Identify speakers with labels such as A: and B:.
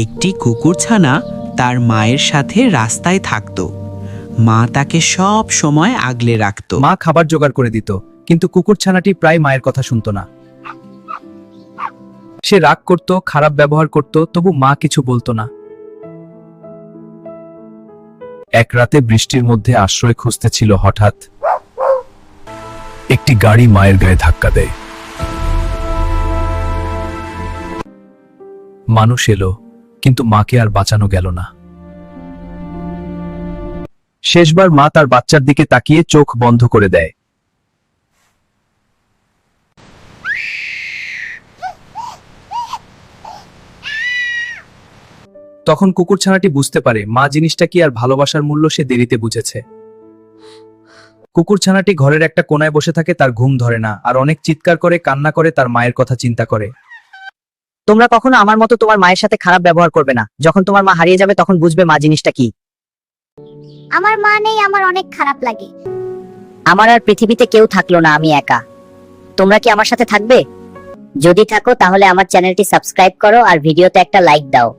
A: একটি কুকুরছানা তার মায়ের সাথে রাস্তায় থাকতো। মা তাকে সব সময় আগলে রাখতো।
B: মা খাবার জোগাড় করে দিত, কিন্তু কুকুরছানাটি প্রায় মায়ের কথা শুনতো না। সে রাগ করত, খারাপ ব্যবহার করত, তবু মা কিছু বলতো না। এক রাতে বৃষ্টির মধ্যে আশ্রয় খুঁজতেছিল, হঠাৎ একটি গাড়ি মায়ের গায়ে ধাক্কা দেয়। মানুষ এলো, কিন্তু মাকে আর বাঁচানো গেল না। শেষবার মা তার বাচ্চার দিকে তাকিয়ে চোখ বন্ধ করে দেয়। তখন কুকুরছানাটি বুঝতে পারে মা জিনিসটা কি আর ভালোবাসার মূল্য সে দেরিতে বুঝেছে। কুকুরছানাটি ঘরের একটা কোনায় বসে থাকে, তার ঘুম ধরে না, আর অনেক চিৎকার করে, কান্না করে, তার মায়ের কথা চিন্তা করে।
C: তোমরা কখনো আমার মতো তোমার মায়ের সাথে খারাপ ব্যবহার করবে না। যখন তোমার মা হারিয়ে যাবে তখন বুঝবে মা জিনিসটা কি।
D: আমার মা নেই, আমার অনেক খারাপ লাগে।
C: আমার আর পৃথিবীতে কেউ থাকলো না, আমি একা। তোমরা কি আমার সাথে থাকবে? যদি থাকো তাহলে আমার চ্যানেলটি সাবস্ক্রাইব করো আর ভিডিওতে একটা লাইক দাও।